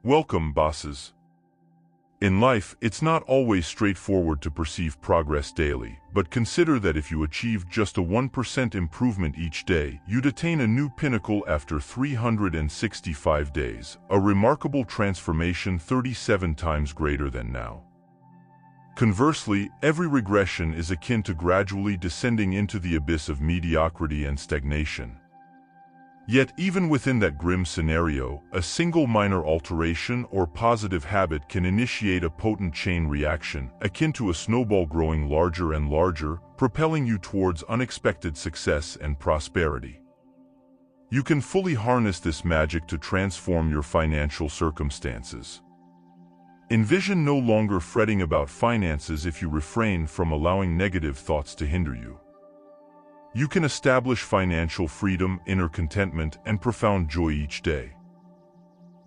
Welcome, bosses. In life, it's not always straightforward to perceive progress daily, but consider that if you achieve just a 1% improvement each day, you'd attain a new pinnacle after 365 days, a remarkable transformation 37 times greater than now. Conversely, every regression is akin to gradually descending into the abyss of mediocrity and stagnation. Yet, even within that grim scenario, a single minor alteration or positive habit can initiate a potent chain reaction, akin to a snowball growing larger and larger, propelling you towards unexpected success and prosperity. You can fully harness this magic to transform your financial circumstances. Envision no longer fretting about finances if you refrain from allowing negative thoughts to hinder you. You can establish financial freedom, inner contentment, and profound joy each day.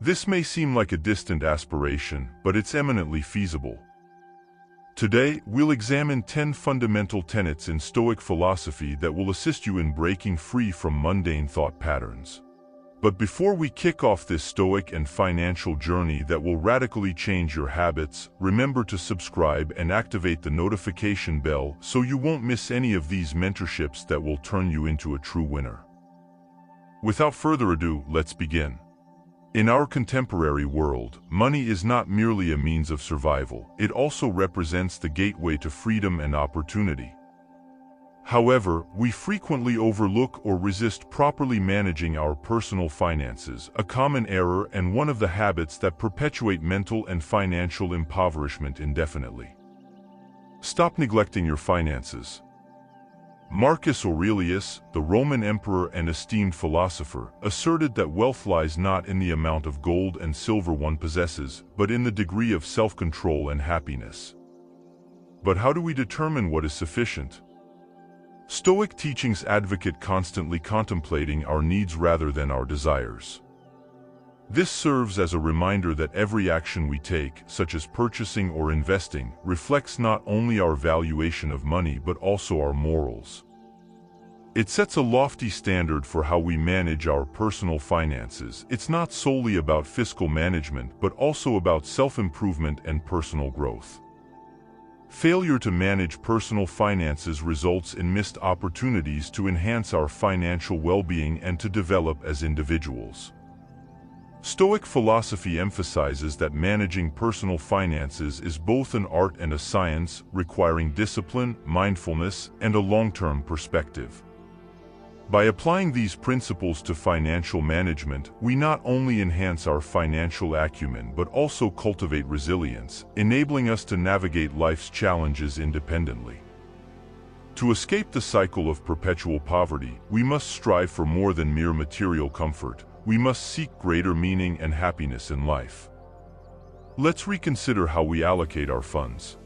This may seem like a distant aspiration, but it's eminently feasible. Today, we'll examine 10 fundamental tenets in Stoic philosophy that will assist you in breaking free from mundane thought patterns. But before we kick off this Stoic and financial journey that will radically change your habits, remember to subscribe and activate the notification bell so you won't miss any of these mentorships that will turn you into a true winner. Without further ado, let's begin. In our contemporary world, money is not merely a means of survival, it also represents the gateway to freedom and opportunity. However, we frequently overlook or resist properly managing our personal finances, a common error and one of the habits that perpetuate mental and financial impoverishment indefinitely. Stop neglecting your finances. Marcus Aurelius, the Roman emperor and esteemed philosopher, asserted that wealth lies not in the amount of gold and silver one possesses, but in the degree of self-control and happiness. But how do we determine what is sufficient? Stoic teachings advocate constantly contemplating our needs rather than our desires. This serves as a reminder that every action we take, such as purchasing or investing, reflects not only our valuation of money but also our morals. It sets a lofty standard for how we manage our personal finances. It's not solely about fiscal management but also about self-improvement and personal growth. Failure to manage personal finances results in missed opportunities to enhance our financial well-being and to develop as individuals. Stoic philosophy emphasizes that managing personal finances is both an art and a science, requiring discipline, mindfulness, and a long-term perspective. By applying these principles to financial management, we not only enhance our financial acumen but also cultivate resilience, enabling us to navigate life's challenges independently. To escape the cycle of perpetual poverty, we must strive for more than mere material comfort. We must seek greater meaning and happiness in life. Let's reconsider how we allocate our funds.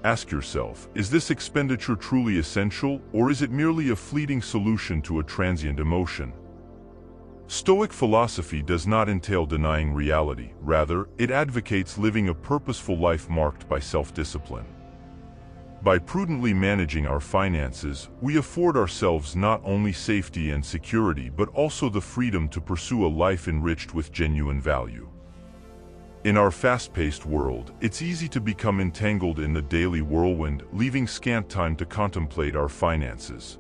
Ask yourself, is this expenditure truly essential, or is it merely a fleeting solution to a transient emotion? Stoic philosophy does not entail denying reality. Rather, it advocates living a purposeful life marked by self-discipline. By prudently managing our finances, we afford ourselves not only safety and security but also the freedom to pursue a life enriched with genuine value. In our fast-paced world, it's easy to become entangled in the daily whirlwind, leaving scant time to contemplate our finances.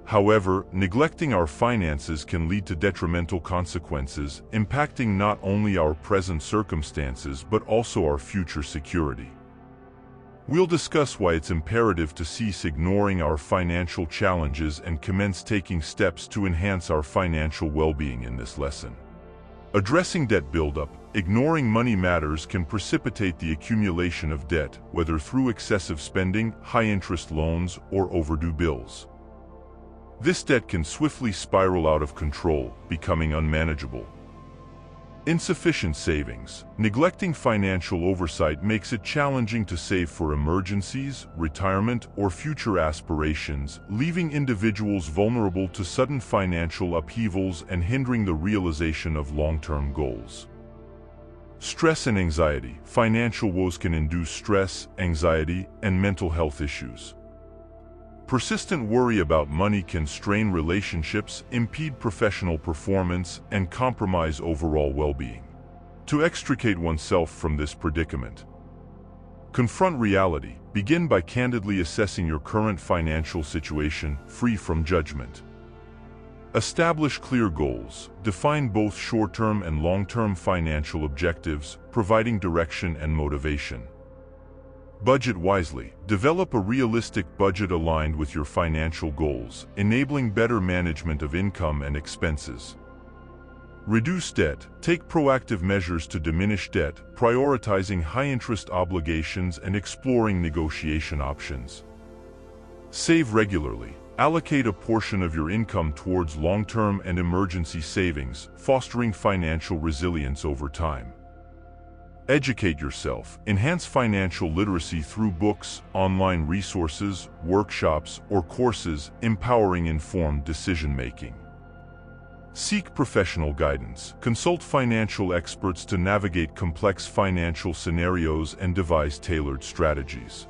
However, neglecting our finances can lead to detrimental consequences, impacting not only our present circumstances but also our future security. We'll discuss why it's imperative to cease ignoring our financial challenges and commence taking steps to enhance our financial well-being in this lesson. Addressing debt buildup. Ignoring money matters can precipitate the accumulation of debt, whether through excessive spending, high-interest loans, or overdue bills. This debt can swiftly spiral out of control, becoming unmanageable. Insufficient savings. Neglecting financial oversight makes it challenging to save for emergencies, retirement, or future aspirations, leaving individuals vulnerable to sudden financial upheavals and hindering the realization of long-term goals. Stress and anxiety. Financial woes can induce stress, anxiety, and mental health issues. Persistent worry about money can strain relationships, impede professional performance, and compromise overall well-being. To extricate oneself from this predicament, confront reality. Begin by candidly assessing your current financial situation, free from judgment. Establish clear goals. Define both short-term and long-term financial objectives, providing direction and motivation. Budget wisely. Develop a realistic budget aligned with your financial goals, enabling better management of income and expenses. Reduce debt. Take proactive measures to diminish debt, prioritizing high-interest obligations and exploring negotiation options. Save regularly. Allocate a portion of your income towards long-term and emergency savings, fostering financial resilience over time. Educate yourself. Enhance financial literacy through books, online resources, workshops, or courses, empowering informed decision-making. Seek professional guidance. Consult financial experts to navigate complex financial scenarios and devise tailored strategies.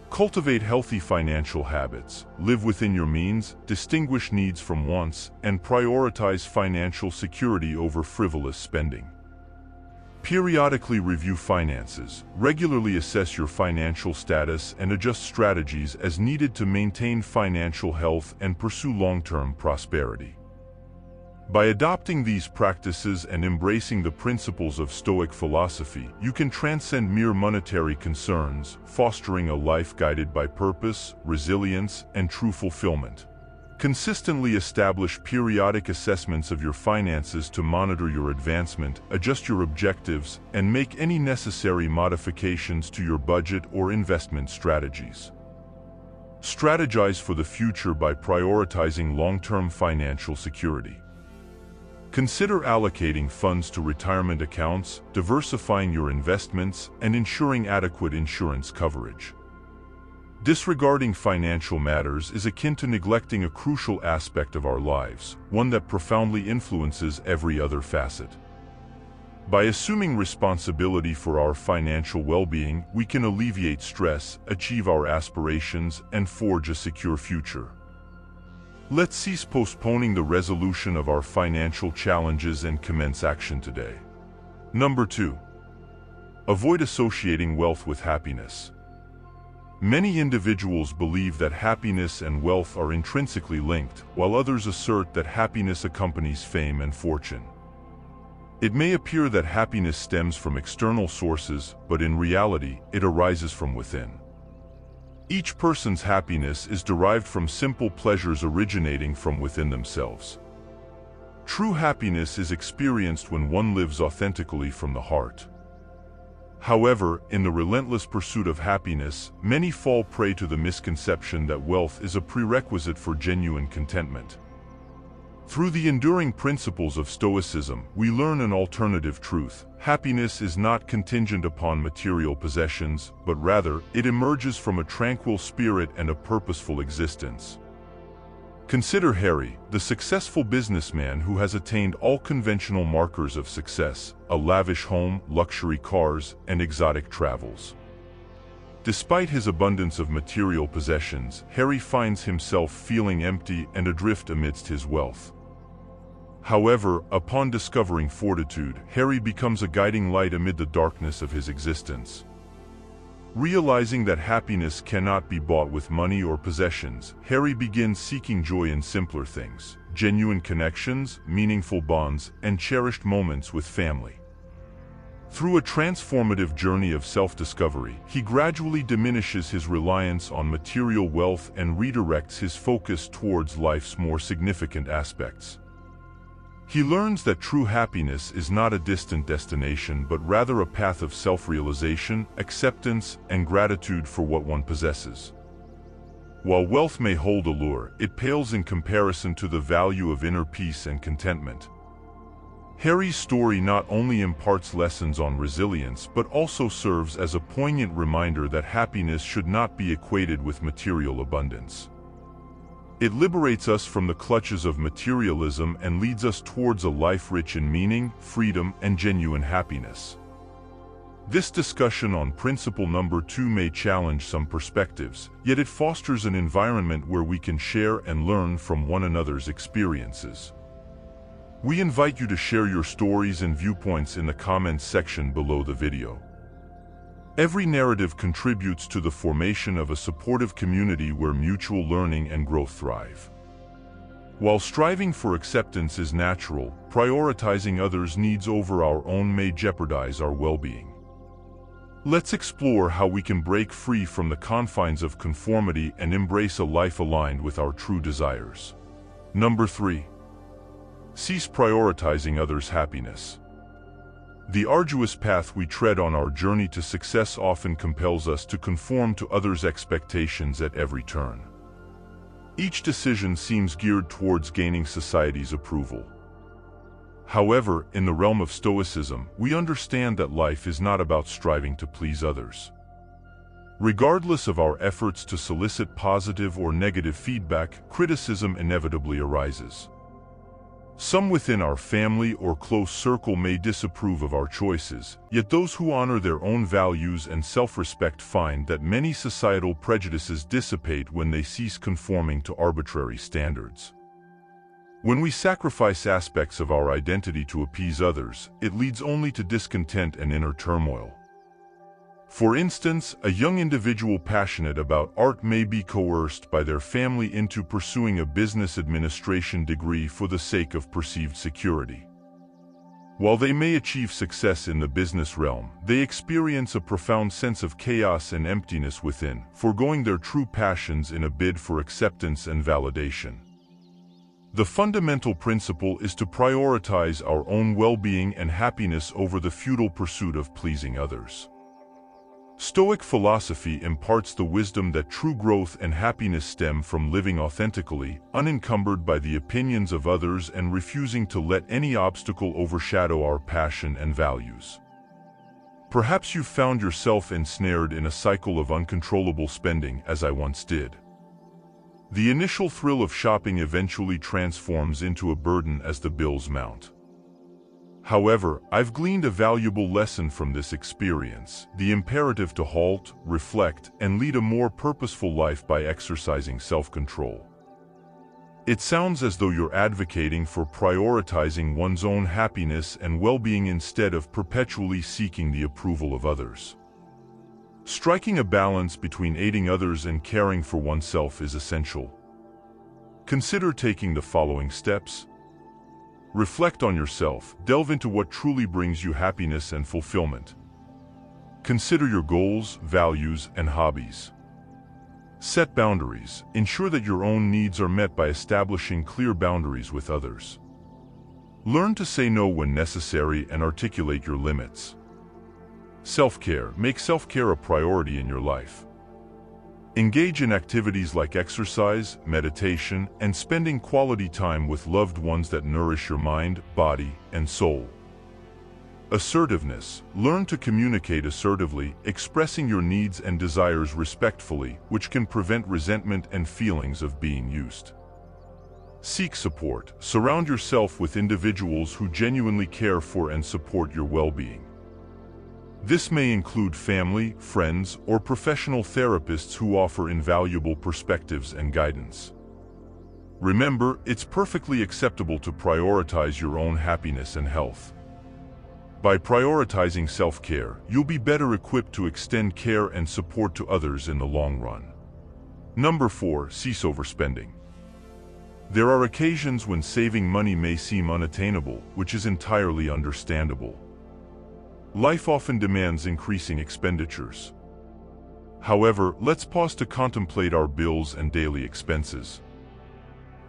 Cultivate healthy financial habits. Live within your means, distinguish needs from wants, and prioritize financial security over frivolous spending. Periodically review finances. Regularly assess your financial status and adjust strategies as needed to maintain financial health and pursue long-term prosperity. By adopting these practices and embracing the principles of Stoic philosophy, you can transcend mere monetary concerns, fostering a life guided by purpose, resilience, and true fulfillment. Consistently establish periodic assessments of your finances to monitor your advancement, adjust your objectives, and make any necessary modifications to your budget or investment strategies. Strategize for the future by prioritizing long-term financial security. Consider allocating funds to retirement accounts, diversifying your investments, and ensuring adequate insurance coverage. Disregarding financial matters is akin to neglecting a crucial aspect of our lives, one that profoundly influences every other facet. By assuming responsibility for our financial well-being, we can alleviate stress, achieve our aspirations, and forge a secure future. Let's cease postponing the resolution of our financial challenges and commence action today. Number 2. Avoid associating wealth with happiness. Many individuals believe that happiness and wealth are intrinsically linked, while others assert that happiness accompanies fame and fortune. It may appear that happiness stems from external sources, but in reality, it arises from within. Each person's happiness is derived from simple pleasures originating from within themselves. True happiness is experienced when one lives authentically from the heart. However, in the relentless pursuit of happiness, many fall prey to the misconception that wealth is a prerequisite for genuine contentment. Through the enduring principles of Stoicism, we learn an alternative truth. Happiness is not contingent upon material possessions, but rather, it emerges from a tranquil spirit and a purposeful existence. Consider Harry, the successful businessman who has attained all conventional markers of success: a lavish home, luxury cars, and exotic travels. Despite his abundance of material possessions, Harry finds himself feeling empty and adrift amidst his wealth. However, upon discovering fortitude, Harry becomes a guiding light amid the darkness of his existence. Realizing that happiness cannot be bought with money or possessions, Harry begins seeking joy in simpler things: genuine connections, meaningful bonds, and cherished moments with family. Through a transformative journey of self-discovery, he gradually diminishes his reliance on material wealth and redirects his focus towards life's more significant aspects. He learns that true happiness is not a distant destination but rather a path of self-realization, acceptance, and gratitude for what one possesses. While wealth may hold allure, it pales in comparison to the value of inner peace and contentment. Harry's story not only imparts lessons on resilience but also serves as a poignant reminder that happiness should not be equated with material abundance. It liberates us from the clutches of materialism and leads us towards a life rich in meaning, freedom, and genuine happiness. This discussion on principle number 2 may challenge some perspectives, yet it fosters an environment where we can share and learn from one another's experiences. We invite you to share your stories and viewpoints in the comments section below the video. Every narrative contributes to the formation of a supportive community where mutual learning and growth thrive. While striving for acceptance is natural, prioritizing others' needs over our own may jeopardize our well-being. Let's explore how we can break free from the confines of conformity and embrace a life aligned with our true desires. Number 3. Cease prioritizing others' happiness. The arduous path we tread on our journey to success often compels us to conform to others' expectations at every turn. Each decision seems geared towards gaining society's approval. However, in the realm of Stoicism, we understand that life is not about striving to please others. Regardless of our efforts to solicit positive or negative feedback, criticism inevitably arises. Some within our family or close circle may disapprove of our choices, yet those who honor their own values and self-respect find that many societal prejudices dissipate when they cease conforming to arbitrary standards. When we sacrifice aspects of our identity to appease others, it leads only to discontent and inner turmoil. For instance, a young individual passionate about art may be coerced by their family into pursuing a business administration degree for the sake of perceived security. While they may achieve success in the business realm, they experience a profound sense of chaos and emptiness within, foregoing their true passions in a bid for acceptance and validation. The fundamental principle is to prioritize our own well-being and happiness over the futile pursuit of pleasing others. Stoic philosophy imparts the wisdom that true growth and happiness stem from living authentically, unencumbered by the opinions of others and refusing to let any obstacle overshadow our passion and values. Perhaps you've found yourself ensnared in a cycle of uncontrollable spending, as I once did. The initial thrill of shopping eventually transforms into a burden as the bills mount. However, I've gleaned a valuable lesson from this experience: the imperative to halt, reflect, and lead a more purposeful life by exercising self-control. It sounds as though you're advocating for prioritizing one's own happiness and well-being instead of perpetually seeking the approval of others. Striking a balance between aiding others and caring for oneself is essential. Consider taking the following steps. Reflect on yourself, delve into what truly brings you happiness and fulfillment. Consider your goals, values, and hobbies. Set boundaries. Ensure that your own needs are met by establishing clear boundaries with others. Learn to say no when necessary and articulate your limits. Self-care. Make self-care a priority in your life. Engage in activities like exercise, meditation, and spending quality time with loved ones that nourish your mind, body, and soul. Assertiveness. Learn to communicate assertively, expressing your needs and desires respectfully, which can prevent resentment and feelings of being used. Seek support. Surround yourself with individuals who genuinely care for and support your well-being. This may include family, friends, or professional therapists who offer invaluable perspectives and guidance. Remember, it's perfectly acceptable to prioritize your own happiness and health. By prioritizing self-care, you'll be better equipped to extend care and support to others in the long run. Number 4. Cease overspending. There are occasions when saving money may seem unattainable, which is entirely understandable. Life often demands increasing expenditures. However, let's pause to contemplate our bills and daily expenses.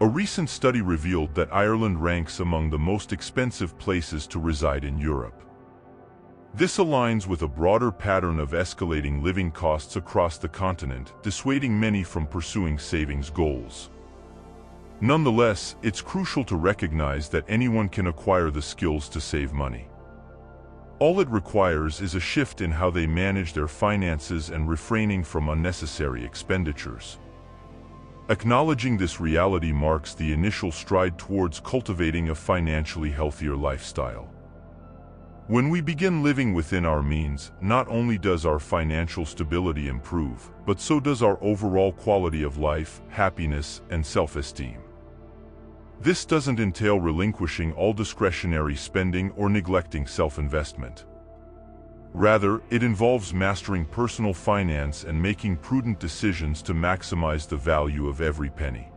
A recent study revealed that Ireland ranks among the most expensive places to reside in Europe. This aligns with a broader pattern of escalating living costs across the continent, dissuading many from pursuing savings goals. Nonetheless, it's crucial to recognize that anyone can acquire the skills to save money. All it requires is a shift in how they manage their finances and refraining from unnecessary expenditures. Acknowledging this reality marks the initial stride towards cultivating a financially healthier lifestyle. When we begin living within our means, not only does our financial stability improve, but so does our overall quality of life, happiness, and self-esteem. This doesn't entail relinquishing all discretionary spending or neglecting self-investment. Rather, it involves mastering personal finance and making prudent decisions to maximize the value of every penny.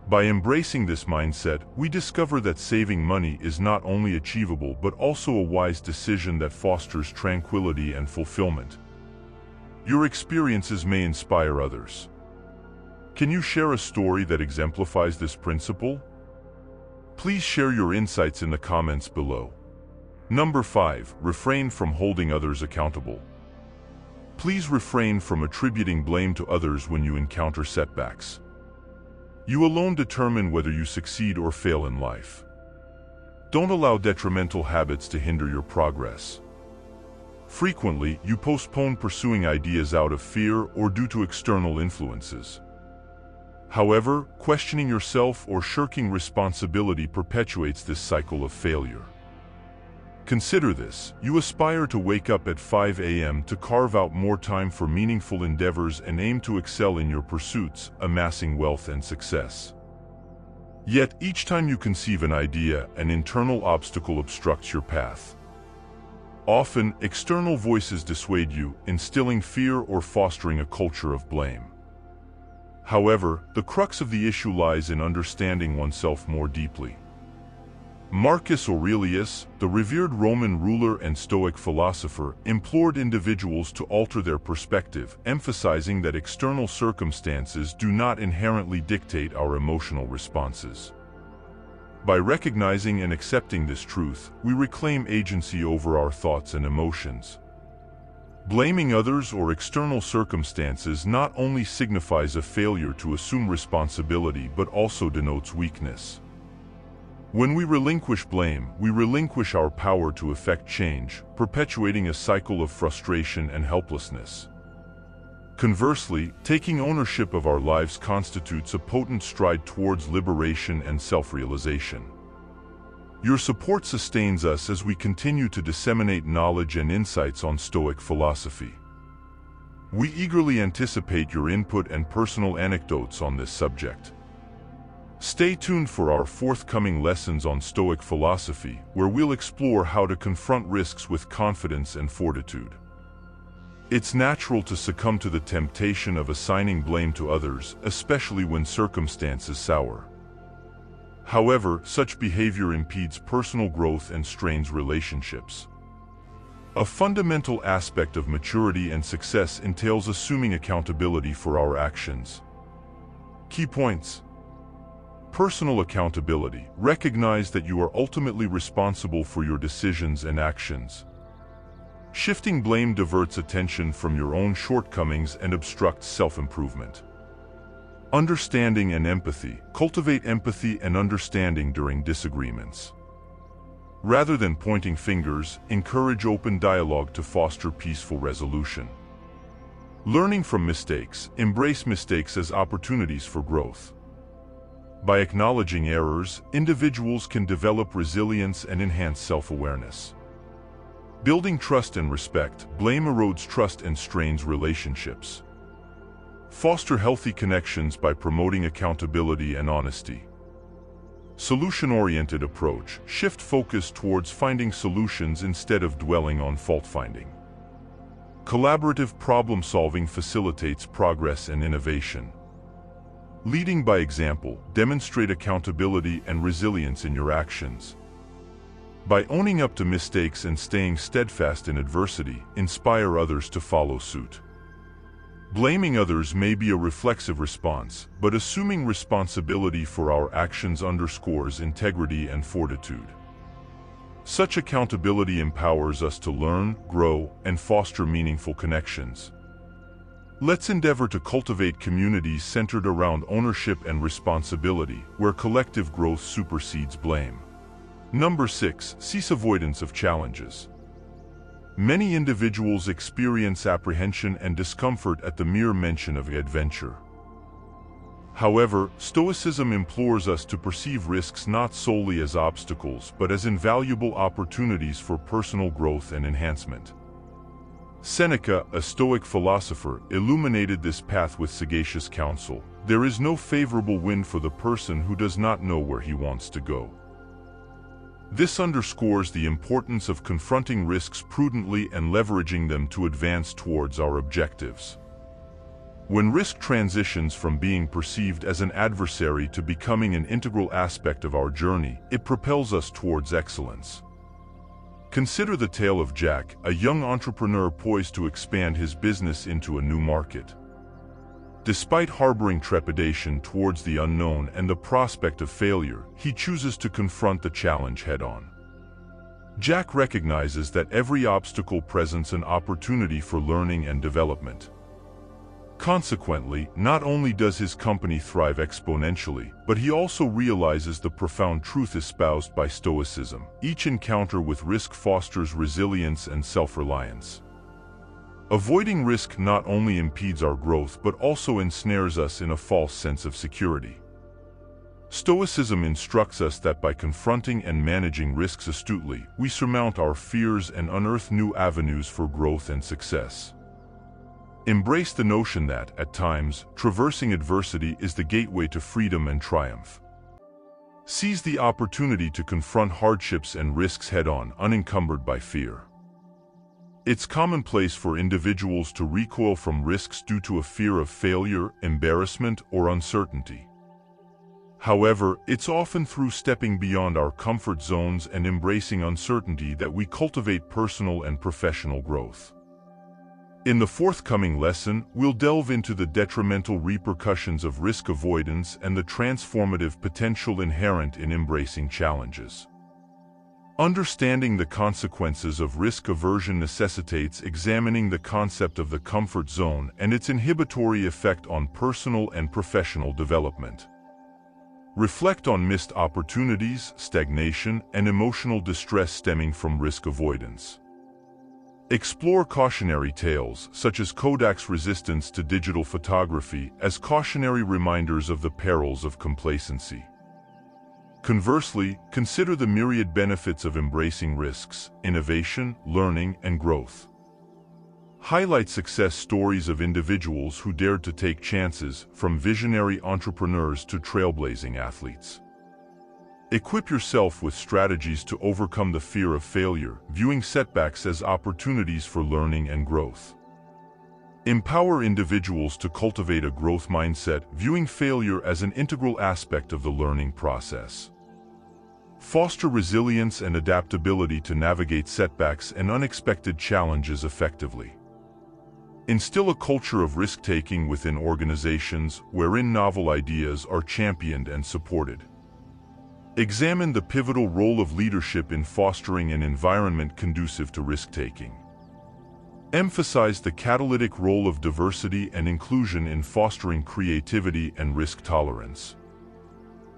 By embracing this mindset, we discover that saving money is not only achievable but also a wise decision that fosters tranquility and fulfillment. Your experiences may inspire others. Can you share a story that exemplifies this principle? Please share your insights in the comments below. Number 5. Refrain from holding others accountable. Please refrain from attributing blame to others when you encounter setbacks. You alone determine whether you succeed or fail in life. Don't allow detrimental habits to hinder your progress. Frequently, you postpone pursuing ideas out of fear or due to external influences. However, questioning yourself or shirking responsibility perpetuates this cycle of failure. Consider this: you aspire to wake up at 5 a.m. to carve out more time for meaningful endeavors and aim to excel in your pursuits, amassing wealth and success. Yet, each time you conceive an idea, an internal obstacle obstructs your path. Often, external voices dissuade you, instilling fear or fostering a culture of blame. However, the crux of the issue lies in understanding oneself more deeply. Marcus Aurelius, the revered Roman ruler and Stoic philosopher, implored individuals to alter their perspective, emphasizing that external circumstances do not inherently dictate our emotional responses. By recognizing and accepting this truth, we reclaim agency over our thoughts and emotions. Blaming others or external circumstances not only signifies a failure to assume responsibility but also denotes weakness. When we relinquish blame, we relinquish our power to effect change, perpetuating a cycle of frustration and helplessness. Conversely, taking ownership of our lives constitutes a potent stride towards liberation and self-realization. Your support sustains us as we continue to disseminate knowledge and insights on Stoic philosophy. We eagerly anticipate your input and personal anecdotes on this subject. Stay tuned for our forthcoming lessons on Stoic philosophy, where we'll explore how to confront risks with confidence and fortitude. It's natural to succumb to the temptation of assigning blame to others, especially when circumstances sour. However, such behavior impedes personal growth and strains relationships. A fundamental aspect of maturity and success entails assuming accountability for our actions. Key points. Personal accountability. Recognize that you are ultimately responsible for your decisions and actions. Shifting blame diverts attention from your own shortcomings and obstructs self-improvement. Understanding and empathy. Cultivate empathy and understanding during disagreements. Rather than pointing fingers, encourage open dialogue to foster peaceful resolution. Learning from mistakes. Embrace mistakes as opportunities for growth. By acknowledging errors, individuals can develop resilience and enhance self-awareness. Building trust and respect. Blame erodes trust and strains relationships. Foster healthy connections by promoting accountability and honesty. Solution-oriented approach. Shift focus towards finding solutions instead of dwelling on fault-finding. Collaborative problem-solving facilitates progress and innovation. Leading by example. Demonstrate accountability and resilience in your actions. By owning up to mistakes and staying steadfast in adversity, inspire others to follow suit. Blaming others may be a reflexive response, but assuming responsibility for our actions underscores integrity and fortitude. Such accountability empowers us to learn, grow, and foster meaningful connections. Let's endeavor to cultivate communities centered around ownership and responsibility, where collective growth supersedes blame. Number 6. Cease avoidance of challenges. Many individuals experience apprehension and discomfort at the mere mention of adventure. However, Stoicism implores us to perceive risks not solely as obstacles but as invaluable opportunities for personal growth and enhancement. Seneca, a Stoic philosopher, illuminated this path with sagacious counsel. there is no favorable wind for the person who does not know where he wants to go. This underscores the importance of confronting risks prudently and leveraging them to advance towards our objectives. When risk transitions from being perceived as an adversary to becoming an integral aspect of our journey, it propels us towards excellence. Consider the tale of Jack, a young entrepreneur poised to expand his business into a new market. Despite harboring trepidation towards the unknown and the prospect of failure, he chooses to confront the challenge head-on. Jack recognizes that every obstacle presents an opportunity for learning and development. Consequently, not only does his company thrive exponentially, but he also realizes the profound truth espoused by Stoicism: each encounter with risk fosters resilience and self-reliance. Avoiding risk not only impedes our growth but also ensnares us in a false sense of security. Stoicism instructs us that by confronting and managing risks astutely, we surmount our fears and unearth new avenues for growth and success. Embrace the notion that, at times, traversing adversity is the gateway to freedom and triumph. Seize the opportunity to confront hardships and risks head-on, unencumbered by fear. It's commonplace for individuals to recoil from risks due to a fear of failure, embarrassment, or uncertainty. However, it's often through stepping beyond our comfort zones and embracing uncertainty that we cultivate personal and professional growth. In the forthcoming lesson, we'll delve into the detrimental repercussions of risk avoidance and the transformative potential inherent in embracing challenges. Understanding the consequences of risk aversion necessitates examining the concept of the comfort zone and its inhibitory effect on personal and professional development. Reflect on missed opportunities, stagnation, and emotional distress stemming from risk avoidance. Explore cautionary tales, such as Kodak's resistance to digital photography, as cautionary reminders of the perils of complacency. Conversely, consider the myriad benefits of embracing risks, innovation, learning, and growth. Highlight success stories of individuals who dared to take chances, from visionary entrepreneurs to trailblazing athletes. Equip yourself with strategies to overcome the fear of failure, viewing setbacks as opportunities for learning and growth. Empower individuals to cultivate a growth mindset, viewing failure as an integral aspect of the learning process. Foster resilience and adaptability to navigate setbacks and unexpected challenges effectively. Instill a culture of risk-taking within organizations, wherein novel ideas are championed and supported. Examine the pivotal role of leadership in fostering an environment conducive to risk-taking. Emphasize the catalytic role of diversity and inclusion in fostering creativity and risk tolerance.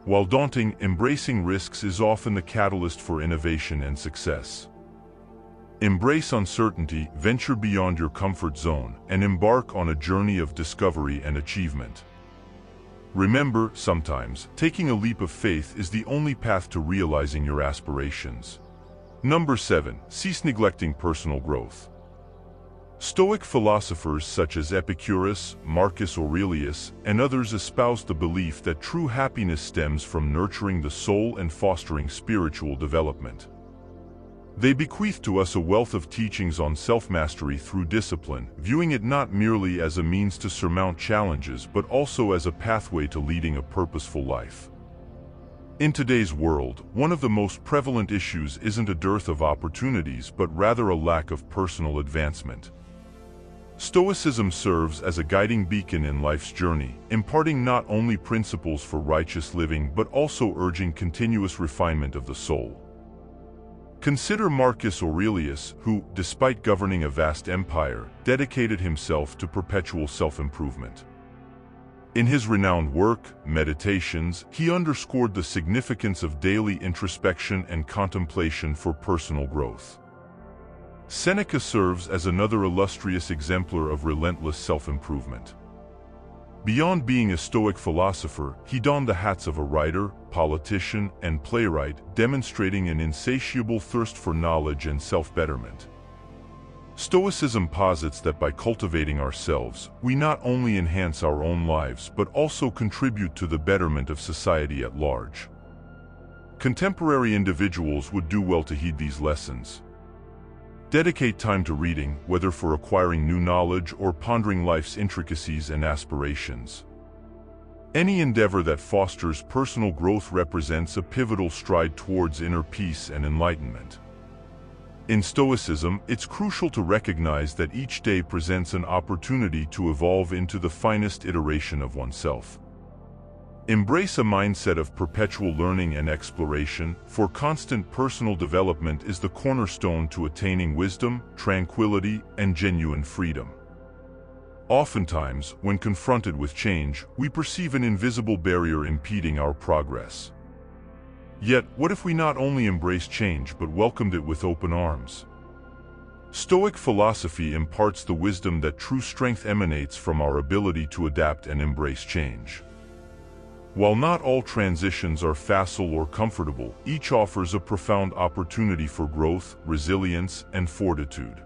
While daunting, embracing risks is often the catalyst for innovation and success. Embrace uncertainty, venture beyond your comfort zone, and embark on a journey of discovery and achievement. Remember, sometimes, taking a leap of faith is the only path to realizing your aspirations. Number 7. Cease neglecting personal growth. Stoic philosophers such as Epicurus, Marcus Aurelius, and others espoused the belief that true happiness stems from nurturing the soul and fostering spiritual development. They bequeath to us a wealth of teachings on self-mastery through discipline, viewing it not merely as a means to surmount challenges but also as a pathway to leading a purposeful life. In today's world, one of the most prevalent issues isn't a dearth of opportunities but rather a lack of personal advancement. Stoicism serves as a guiding beacon in life's journey, imparting not only principles for righteous living but also urging continuous refinement of the soul. Consider Marcus Aurelius, who, despite governing a vast empire, dedicated himself to perpetual self-improvement. In his renowned work, Meditations, he underscored the significance of daily introspection and contemplation for personal growth. Seneca serves as another illustrious exemplar of relentless self-improvement. Beyond being a Stoic philosopher, he donned the hats of a writer, politician, and playwright, demonstrating an insatiable thirst for knowledge and self-betterment. Stoicism posits that by cultivating ourselves, we not only enhance our own lives but also contribute to the betterment of society at large. Contemporary individuals would do well to heed these lessons. Dedicate time to reading, whether for acquiring new knowledge or pondering life's intricacies and aspirations. Any endeavor that fosters personal growth represents a pivotal stride towards inner peace and enlightenment. In Stoicism, it's crucial to recognize that each day presents an opportunity to evolve into the finest iteration of oneself. Embrace a mindset of perpetual learning and exploration, for constant personal development is the cornerstone to attaining wisdom, tranquility, and genuine freedom. Oftentimes, when confronted with change, we perceive an invisible barrier impeding our progress. Yet, what if we not only embraced change but welcomed it with open arms? Stoic philosophy imparts the wisdom that true strength emanates from our ability to adapt and embrace change. While not all transitions are facile or comfortable, each offers a profound opportunity for growth, resilience, and fortitude.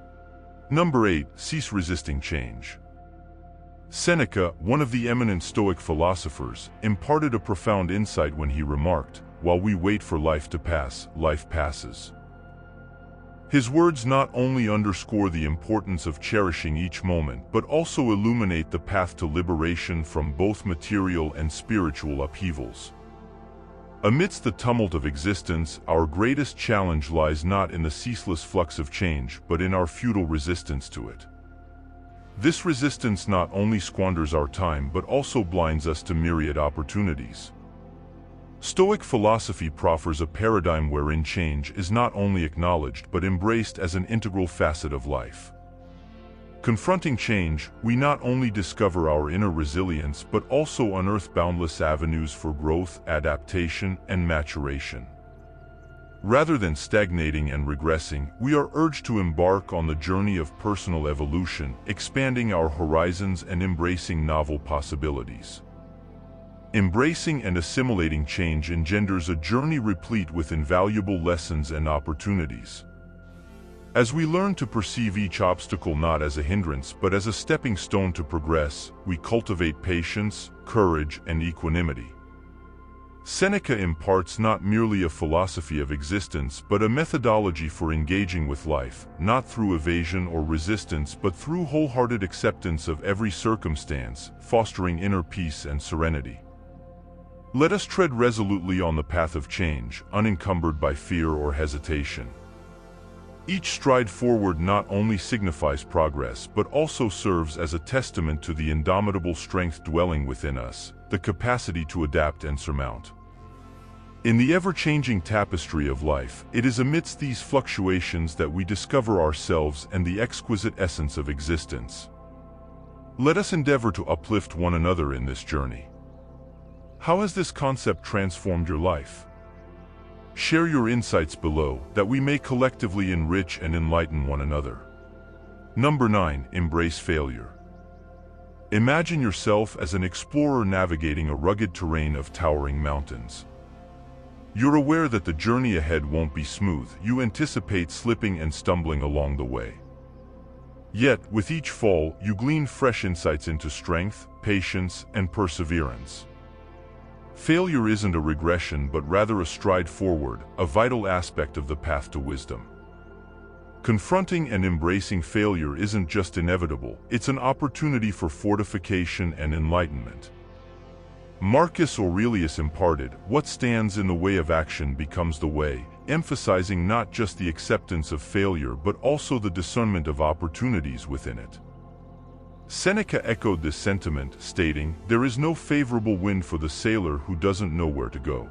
Number 8. Cease resisting change. Seneca, one of the eminent Stoic philosophers, imparted a profound insight when he remarked, "While we wait for life to pass, life passes." His words not only underscore the importance of cherishing each moment, but also illuminate the path to liberation from both material and spiritual upheavals. Amidst the tumult of existence, our greatest challenge lies not in the ceaseless flux of change, but in our futile resistance to it. This resistance not only squanders our time but also blinds us to myriad opportunities. Stoic philosophy proffers a paradigm wherein change is not only acknowledged but embraced as an integral facet of life. Confronting change, we not only discover our inner resilience but also unearth boundless avenues for growth, adaptation, and maturation. Rather than stagnating and regressing, we are urged to embark on the journey of personal evolution, expanding our horizons and embracing novel possibilities. Embracing and assimilating change engenders a journey replete with invaluable lessons and opportunities. As we learn to perceive each obstacle not as a hindrance but as a stepping stone to progress, we cultivate patience, courage, and equanimity. Seneca imparts not merely a philosophy of existence but a methodology for engaging with life, not through evasion or resistance but through wholehearted acceptance of every circumstance, fostering inner peace and serenity. Let us tread resolutely on the path of change, unencumbered by fear or hesitation. Each stride forward not only signifies progress but also serves as a testament to the indomitable strength dwelling within us, the capacity to adapt and surmount. In the ever-changing tapestry of life, it is amidst these fluctuations that we discover ourselves and the exquisite essence of existence. Let us endeavor to uplift one another in this journey. How has this concept transformed your life? Share your insights below, that we may collectively enrich and enlighten one another. Number 9. Embrace failure. Imagine yourself as an explorer navigating a rugged terrain of towering mountains. You're aware that the journey ahead won't be smooth. You anticipate slipping and stumbling along the way. Yet, with each fall, you glean fresh insights into strength, patience, and perseverance. Failure isn't a regression but rather a stride forward, a vital aspect of the path to wisdom. Confronting and embracing failure isn't just inevitable, it's an opportunity for fortification and enlightenment. Marcus Aurelius imparted, "What stands in the way of action becomes the way," emphasizing not just the acceptance of failure but also the discernment of opportunities within it. Seneca echoed this sentiment, stating, "There is no favorable wind for the sailor who doesn't know where to go."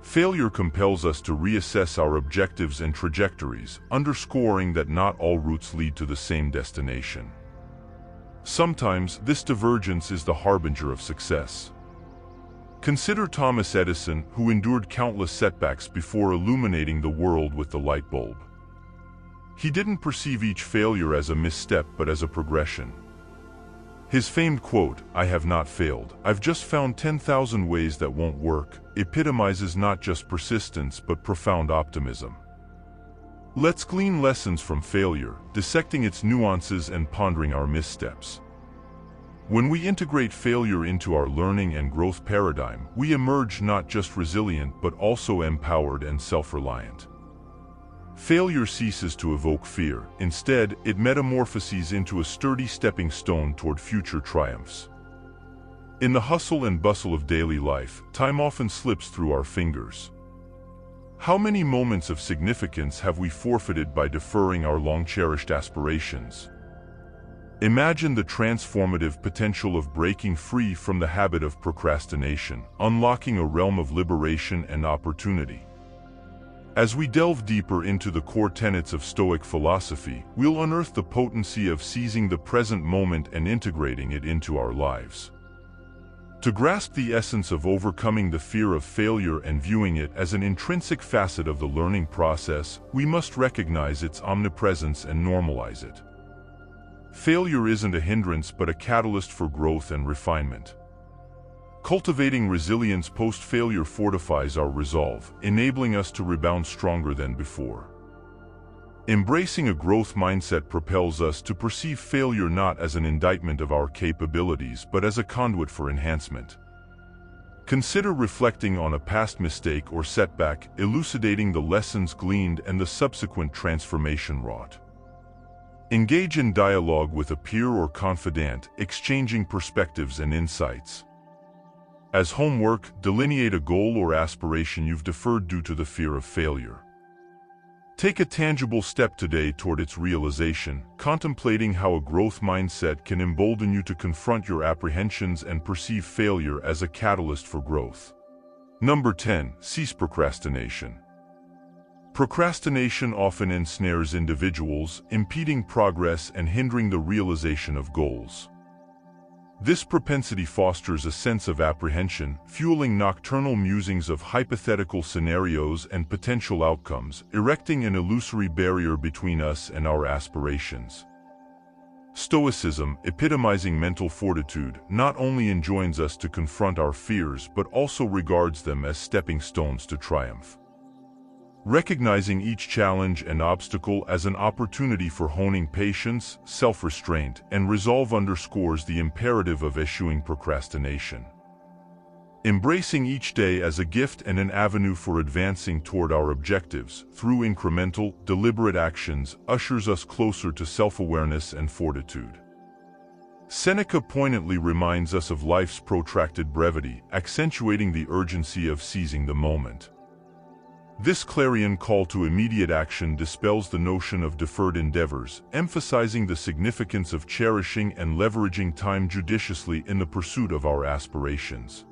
Failure compels us to reassess our objectives and trajectories, underscoring that not all routes lead to the same destination. Sometimes, this divergence is the harbinger of success. Consider Thomas Edison, who endured countless setbacks before illuminating the world with the light bulb. He didn't perceive each failure as a misstep but as a progression. His famed quote, "I have not failed, I've just found 10,000 ways that won't work," epitomizes not just persistence but profound optimism. Let's glean lessons from failure, dissecting its nuances and pondering our missteps. When we integrate failure into our learning and growth paradigm, we emerge not just resilient but also empowered and self-reliant. Failure ceases to evoke fear. Instead, it metamorphoses into a sturdy stepping stone toward future triumphs. In the hustle and bustle of daily life, time often slips through our fingers. How many moments of significance have we forfeited by deferring our long-cherished aspirations? Imagine the transformative potential of breaking free from the habit of procrastination, unlocking a realm of liberation and opportunity. As we delve deeper into the core tenets of Stoic philosophy, we'll unearth the potency of seizing the present moment and integrating it into our lives. To grasp the essence of overcoming the fear of failure and viewing it as an intrinsic facet of the learning process, we must recognize its omnipresence and normalize it. Failure isn't a hindrance but a catalyst for growth and refinement. Cultivating resilience post-failure fortifies our resolve, enabling us to rebound stronger than before. Embracing a growth mindset propels us to perceive failure not as an indictment of our capabilities but as a conduit for enhancement. Consider reflecting on a past mistake or setback, elucidating the lessons gleaned and the subsequent transformation wrought. Engage in dialogue with a peer or confidant, exchanging perspectives and insights. As homework, delineate a goal or aspiration you've deferred due to the fear of failure. Take a tangible step today toward its realization, contemplating how a growth mindset can embolden you to confront your apprehensions and perceive failure as a catalyst for growth. Number 10. Cease procrastination. Procrastination often ensnares individuals, impeding progress and hindering the realization of goals. This propensity fosters a sense of apprehension, fueling nocturnal musings of hypothetical scenarios and potential outcomes, erecting an illusory barrier between us and our aspirations. Stoicism, epitomizing mental fortitude, not only enjoins us to confront our fears but also regards them as stepping stones to triumph. Recognizing each challenge and obstacle as an opportunity for honing patience, self-restraint, and resolve underscores the imperative of eschewing procrastination. Embracing each day as a gift and an avenue for advancing toward our objectives through incremental, deliberate actions ushers us closer to self-awareness and fortitude. Seneca poignantly reminds us of life's protracted brevity, accentuating the urgency of seizing the moment. This clarion call to immediate action dispels the notion of deferred endeavors, emphasizing the significance of cherishing and leveraging time judiciously in the pursuit of our aspirations.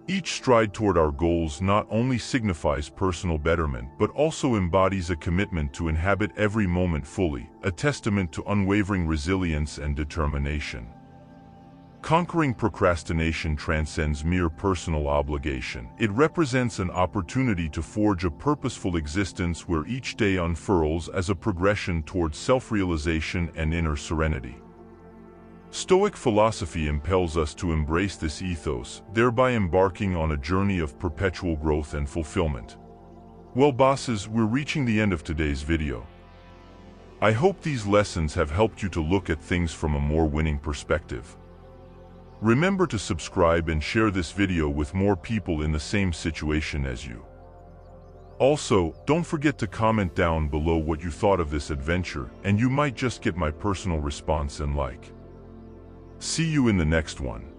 Each stride toward our goals not only signifies personal betterment but also embodies a commitment to inhabit every moment fully, a testament to unwavering resilience and determination. Conquering procrastination transcends mere personal obligation. It represents an opportunity to forge a purposeful existence where each day unfurls as a progression towards self-realization and inner serenity. Stoic philosophy impels us to embrace this ethos, thereby embarking on a journey of perpetual growth and fulfillment. Well, bosses, we're reaching the end of today's video. I hope these lessons have helped you to look at things from a more winning perspective. Remember to subscribe and share this video with more people in the same situation as you. Also, don't forget to comment down below what you thought of this adventure, and you might just get my personal response and like. See you in the next one.